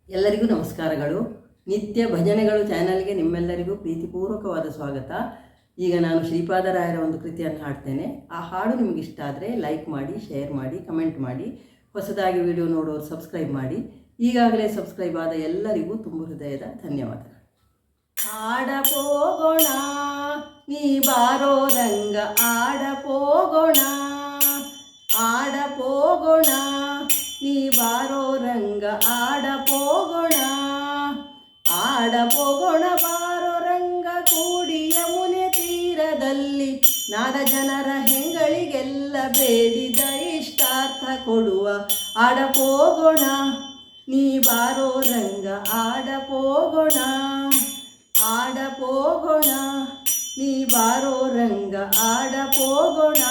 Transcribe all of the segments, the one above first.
ಎಲ್ಲರಿಗೂ ನಮಸ್ಕಾರಗಳು. ನಿತ್ಯ ಭಜನೆಗಳು ಚಾನಲ್ಗೆ ನಿಮ್ಮೆಲ್ಲರಿಗೂ ಪ್ರೀತಿಪೂರ್ವಕವಾದ ಸ್ವಾಗತ. ಈಗ ನಾನು ಶ್ರೀಪಾದರಾಯರ ಒಂದು ಕೃತಿಯನ್ನು ಹಾಡ್ತೇನೆ. ಆ ಹಾಡು ನಿಮಗೆ ಇಷ್ಟ ಆದರೆ ಲೈಕ್ ಮಾಡಿ, ಶೇರ್ ಮಾಡಿ, ಕಮೆಂಟ್ ಮಾಡಿ. ಹೊಸದಾಗಿ ವಿಡಿಯೋ ನೋಡೋರು ಸಬ್ಸ್ಕ್ರೈಬ್ ಮಾಡಿ. ಈಗಾಗಲೇ ಸಬ್ಸ್ಕ್ರೈಬ್ ಆದ ಎಲ್ಲರಿಗೂ ತುಂಬ ಹೃದಯದ ಧನ್ಯವಾದಗಳು. ಆಡಪೋಗೋಣ ನೀ ಬಾರೋ ರಂಗ, ಆಡಪೋಗೋಣ, ಆಡಪೋಗೋಣ ನೀ ಬಾರೋ ರಂಗ, ಆಡಪೋಗೋಣ, ಆಡಪೋಗೋಣ ಬಾರೋ ರಂಗ. ಕೂಡಿ ಯಮುನೆ ತೀರದಲ್ಲಿ ನಾಡ ಜನರ ಹೆಂಗಳಿಗೆಲ್ಲ ಬೇಡಿದ ಇಷ್ಟಾರ್ಥ ಕೊಡುವ. ಆಡಪೋಗೋಣ ನೀ ಬಾರೋ ರಂಗ, ಆಡಪೋಗೋಣ, ಆಡಪೋಗೋಣ ನೀ ಬಾರೋ ರಂಗ, ಆಡಪೋಗೋಣ.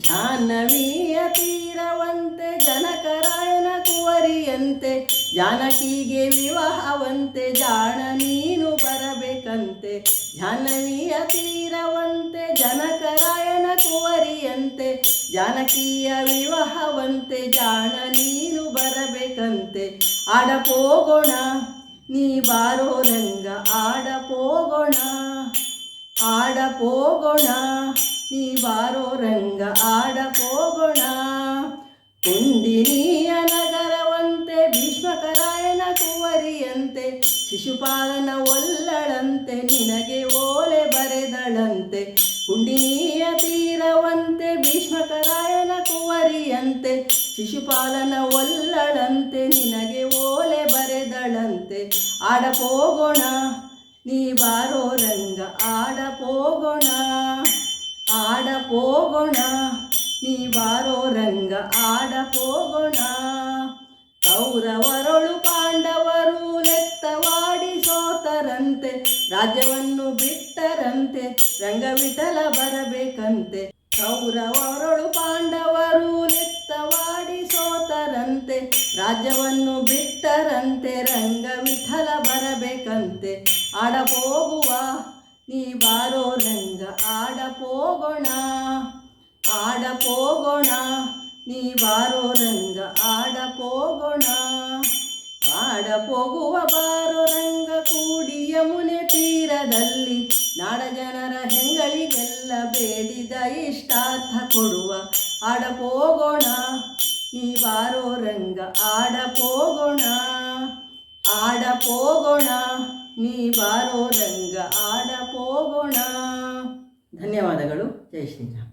ಜಾಹ್ನವಿಯ ತೀರವಂತೆ ಜನಕರಾಯನ ಕುವರಿಯಂತೆ, ಜಾನಕಿಗೆ ವಿವಾಹವಂತೆ ಜಾಣ ನೀನು ಬರಬೇಕಂತೆ. ಜಾಹ್ನವಿಯ ತೀರವಂತೆ ಜನಕರಾಯನ ಕುವರಿಯಂತೆ, ಜಾನಕಿಯ ವಿವಾಹವಂತೆ ಜಾಣ ನೀನು ಬರಬೇಕಂತೆ. ಆಡಪೋಗೋಣ ನೀ ಬಾರೋ ರಂಗ, ಆಡಪೋಗೋಣ, ಆಡಪೋಗೋಣ ನೀ ಬಾರೋ ರಂಗ, ಆಡಪೋಗೋಣ. ಕುಂಡಿನಿಯ ನಗರವಂತೆ ಭೀಷ್ಮಕರಾಯನ ಕುವರಿಯಂತೆ, ಶಿಶುಪಾಲನ ಒಲ್ಲಳಂತೆ ನಿನಗೆ ಓಲೆ ಬರೆದಳಂತೆ. ಕುಂಡಿನಿಯ ತೀರವಂತೆ ಭೀಷ್ಮಕರಾಯನ ಕುವರಿಯಂತೆ, ಶಿಶುಪಾಲನ ಒಲ್ಲಳಂತೆ ನಿನಗೆ ಓಲೆ ಬರೆದಳಂತೆ. ಆಡಪೋಗೋಣ ನೀ ಬಾರೋ ರಂಗ, ಆಡಪೋಗೋಣ, ಆಡಪೋಗೋಣ ನೀ ಬಾರೋ ರಂಗ, ಆಡಪೋಗೋಣ. ಕೌರವರೊಳು ಪಾಂಡವರು ಲೆತ್ತವಾಡಿ ಸೋತರಂತೆ, ರಾಜ್ಯವನ್ನು ಬಿಟ್ಟರಂತೆ ರಂಗವಿಠಲ ಬರಬೇಕಂತೆ. ಕೌರವರೊಳು ಪಾಂಡವರು ಲೆತ್ತವಾಡಿ ಸೋತರಂತೆ, ರಾಜ್ಯವನ್ನು ಬಿಟ್ಟರಂತೆ ರಂಗವಿಠಲ ಬರಬೇಕಂತೆ. ಆಡಪೋಗುವ ನೀ ಬಾರೋ ರಂಗ, ಆಡಪೋಗೋಣ, ಆಡಪೋಗೋಣ ನೀ ಬಾರೋ ರಂಗ, ಆಡಪೋಗೋಣ. ಆಡಪೋಗುವ ಬಾರೋ ರಂಗ ಕೂಡಿ ಯಮುನೆ ತೀರದಲ್ಲಿ, ನಾಡ ಜನರ ಹೆಂಗಳಿಗೆಲ್ಲ ಬೇಡಿದ ಇಷ್ಟಾರ್ಥ ಕೊಡುವ. ಆಡಪೋಗೋಣ ನೀ ಬಾರೋ ರಂಗ, ಆಡಪೋಗೋಣ, ಆಡಪೋಗೋಣ ನೀ ಬಾರೋ ರಂಗ, ಆಡಪೋಗೋಣ. ಧನ್ಯವಾದಗಳು. ಜೈ ಶ್ರೀರಾಮ್.